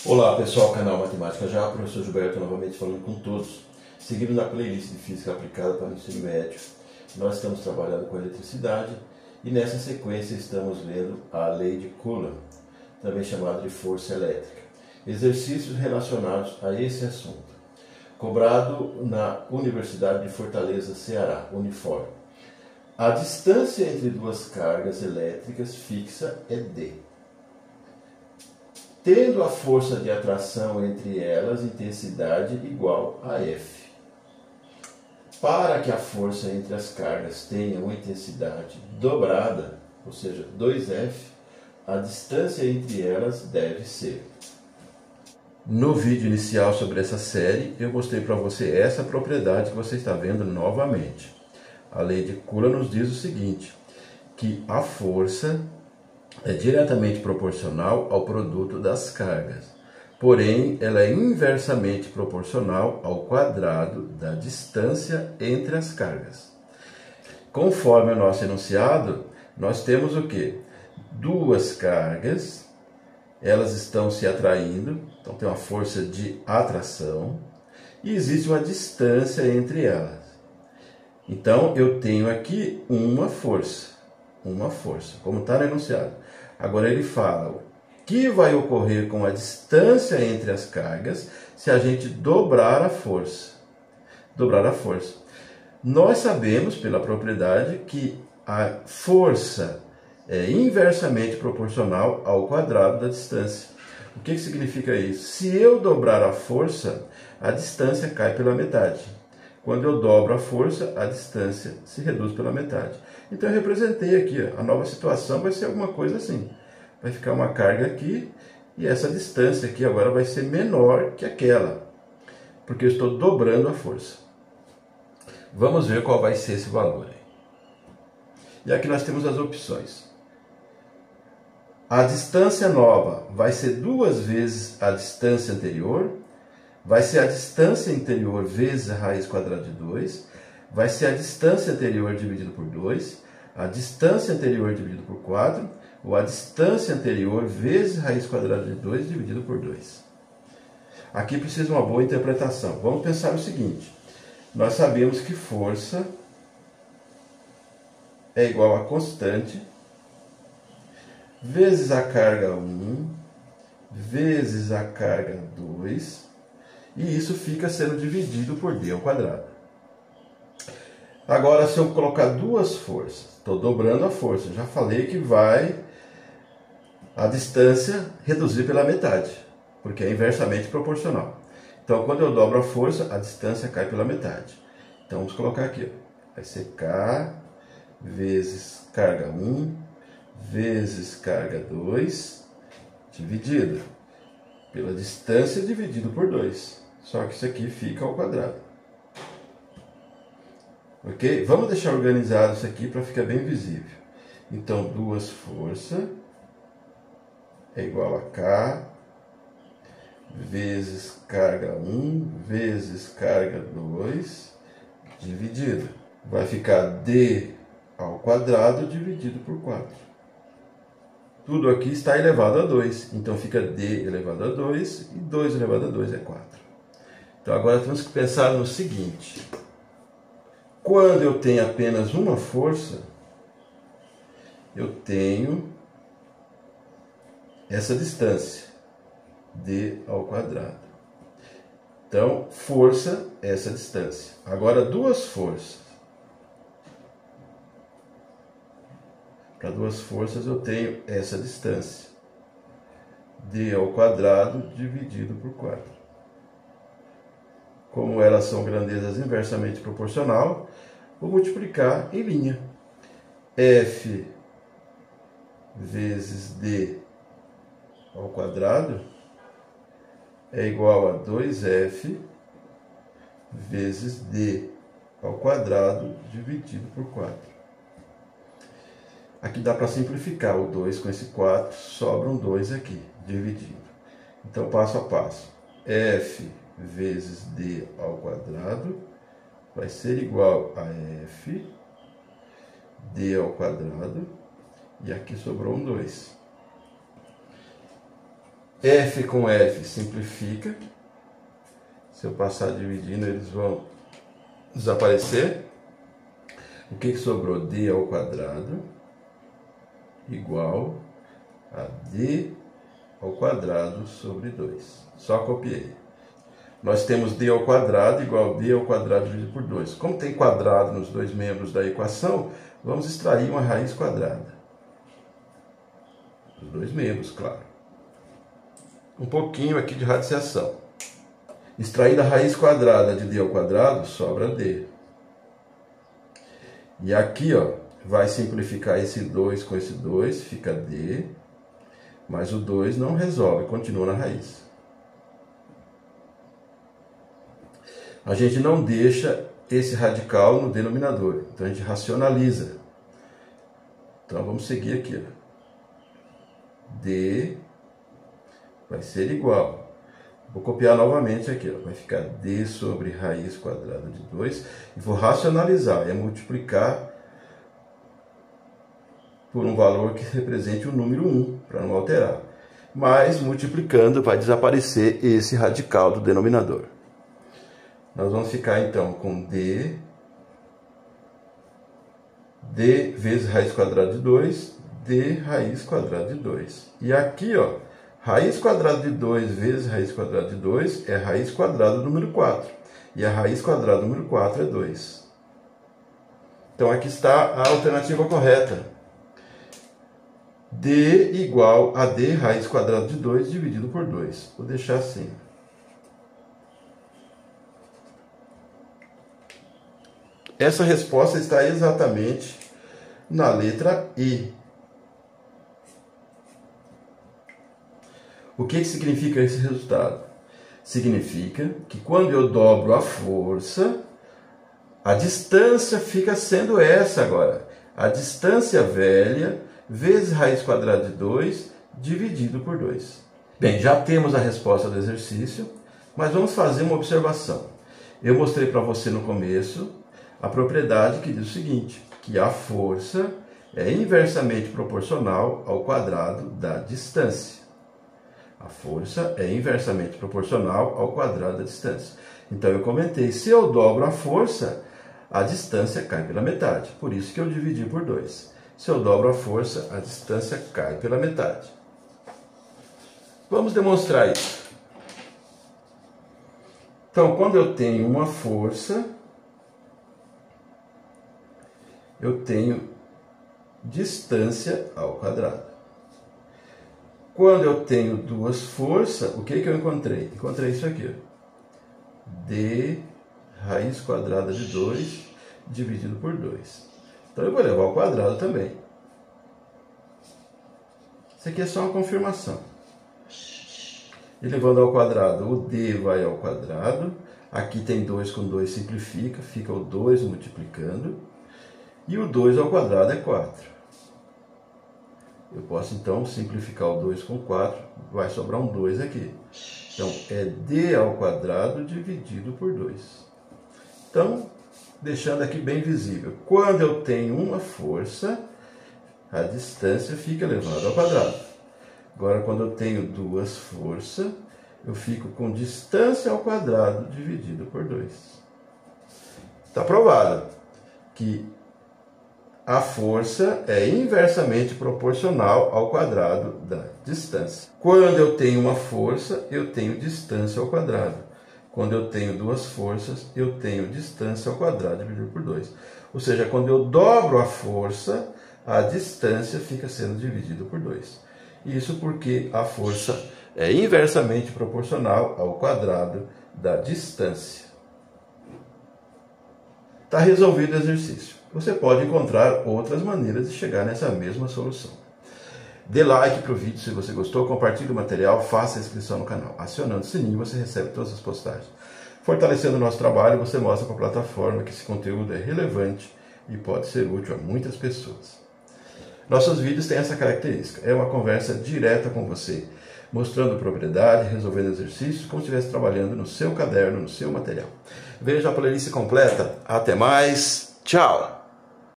Olá pessoal, canal Matemática Já, professor Gilberto novamente falando com todos. Seguindo na playlist de Física Aplicada para o Ensino Médio, nós estamos trabalhando com eletricidade e nessa sequência estamos lendo a Lei de Coulomb, também chamada de força elétrica. Exercícios relacionados a esse assunto. Cobrado na Universidade de Fortaleza, Ceará, Unifor. A distância entre duas cargas elétricas fixa é D. Tendo a força de atração entre elas intensidade igual a F. Para que a força entre as cargas tenha uma intensidade dobrada, ou seja, 2F, a distância entre elas deve ser. No vídeo inicial sobre essa série, eu mostrei para você essa propriedade que você está vendo novamente. A lei de Coulomb nos diz o seguinte, que a força é diretamente proporcional ao produto das cargas, porém ela é inversamente proporcional ao quadrado da distância entre as cargas. Conforme o nosso enunciado, nós temos o quê? Duas cargas, elas estão se atraindo, então tem uma força de atração, e existe uma distância entre elas. Então eu tenho aqui uma força, como está no enunciado. Agora ele fala o que vai ocorrer com a distância entre as cargas se a gente dobrar a força. Nós sabemos pela propriedade que a força é inversamente proporcional ao quadrado da distância. O que significa isso? Se eu dobrar a força, a distância cai pela metade. Quando eu dobro a força, a distância se reduz pela metade. Então eu representei aqui, a nova situação vai ser alguma coisa assim. Vai ficar uma carga aqui e essa distância aqui agora vai ser menor que aquela, porque eu estou dobrando a força. Vamos ver qual vai ser esse valor aí. E aqui nós temos as opções. A distância nova vai ser 2 vezes a distância anterior, vai ser a distância anterior vezes a raiz quadrada de 2, vai ser a distância anterior dividido por 2, a distância anterior dividido por 4, ou a distância anterior vezes raiz quadrada de 2 dividido por 2. Aqui precisa uma boa interpretação. Vamos pensar o seguinte. Nós sabemos que força é igual a constante vezes a carga 1 vezes a carga 2, e isso fica sendo dividido por d ao quadrado. Agora, se eu colocar duas forças, estou dobrando a força, já falei que vai a distância reduzir pela metade, porque é inversamente proporcional. Então, quando eu dobro a força, a distância cai pela metade. Então, vamos colocar aqui, vai ser K vezes carga 1 vezes carga 2 dividido pela distância dividido por 2. Só que isso aqui fica ao quadrado. Ok? Vamos deixar organizado isso aqui para ficar bem visível. Então, duas forças é igual a K vezes carga 1 vezes carga 2 dividido. Vai ficar D ao quadrado dividido por 4. Tudo aqui está elevado a 2, então fica D elevado a 2 e 2 elevado a 2 é 4. Então agora temos que pensar no seguinte. Quando eu tenho apenas uma força, eu tenho essa distância, D ao quadrado. Então, força é essa distância. Agora, duas forças. Para duas forças eu tenho essa distância, D ao quadrado dividido por 4. Como elas são grandezas inversamente proporcional, vou multiplicar em linha. F vezes D ao quadrado é igual a 2F vezes D ao quadrado dividido por 4. Aqui dá para simplificar o 2 com esse 4, sobra um 2 aqui, dividido. Então, passo a passo. F vezes D ao quadrado vai ser igual a F, D ao quadrado, e aqui sobrou um 2. F com F simplifica. Se eu passar dividindo, eles vão desaparecer. O que sobrou? D ao quadrado igual a D ao quadrado sobre 2. Só copiei. Nós temos D ao quadrado igual a D ao quadrado dividido por 2. Como tem quadrado nos dois membros da equação, vamos extrair uma raiz quadrada. Os dois membros, claro. Um pouquinho aqui de radiciação. Extraída a raiz quadrada de D ao quadrado, sobra D. E aqui, ó, vai simplificar esse 2 com esse 2, fica D. Mas o 2 não resolve, continua na raiz. A gente não deixa esse radical no denominador, então a gente racionaliza. Então vamos seguir aqui, ó. D vai ser igual. Vou copiar novamente aqui, ó. Vai ficar D sobre raiz quadrada de 2. E vou racionalizar, é multiplicar por um valor que represente o número 1, para não alterar. Mas multiplicando vai desaparecer esse radical do denominador. Nós vamos ficar então com D vezes raiz quadrada de 2, D raiz quadrada de 2. E aqui, ó, raiz quadrada de 2 vezes raiz quadrada de 2 é raiz quadrada do número 4. E a raiz quadrada do número 4 é 2. Então aqui está a alternativa correta. D igual a D raiz quadrada de 2 dividido por 2. Vou deixar assim. Essa resposta está exatamente na letra E. O que significa esse resultado? Significa que quando eu dobro a força, a distância fica sendo essa agora. A distância velha vezes raiz quadrada de 2 dividido por 2. Bem, já temos a resposta do exercício, mas vamos fazer uma observação. Eu mostrei para você no começo a propriedade que diz o seguinte, que a força é inversamente proporcional ao quadrado da distância. A força é inversamente proporcional ao quadrado da distância. Então eu comentei, se eu dobro a força, a distância cai pela metade. Por isso que eu dividi por 2. Se eu dobro a força, a distância cai pela metade. Vamos demonstrar isso. Então, quando eu tenho uma força, eu tenho distância ao quadrado. Quando eu tenho duas forças, o que eu encontrei? Encontrei isso aqui. D raiz quadrada de 2 dividido por 2. Então eu vou levar ao quadrado também. Isso aqui é só uma confirmação. E levando ao quadrado, o D vai ao quadrado. Aqui tem 2 com 2 simplifica, fica o 2 multiplicando. E o 2 ao quadrado é 4. Eu posso então simplificar o 2 com 4, vai sobrar um 2 aqui. Então é D ao quadrado dividido por 2. Então, deixando aqui bem visível, quando eu tenho uma força, a distância fica elevada ao quadrado. Agora, quando eu tenho duas forças, eu fico com distância ao quadrado dividido por 2. Está provado que a força é inversamente proporcional ao quadrado da distância. Quando eu tenho uma força, eu tenho distância ao quadrado. Quando eu tenho duas forças, eu tenho distância ao quadrado dividido por 2. Ou seja, quando eu dobro a força, a distância fica sendo dividida por 2. Isso porque a força é inversamente proporcional ao quadrado da distância. Está resolvido o exercício. Você pode encontrar outras maneiras de chegar nessa mesma solução. Dê like para o vídeo se você gostou, compartilhe o material, faça a inscrição no canal. Acionando o sininho você recebe todas as postagens. Fortalecendo o nosso trabalho, você mostra para a plataforma que esse conteúdo é relevante e pode ser útil a muitas pessoas. Nossos vídeos têm essa característica, é uma conversa direta com você, mostrando propriedade, resolvendo exercícios, como se estivesse trabalhando no seu caderno, no seu material. Veja a playlist completa. Até mais, tchau!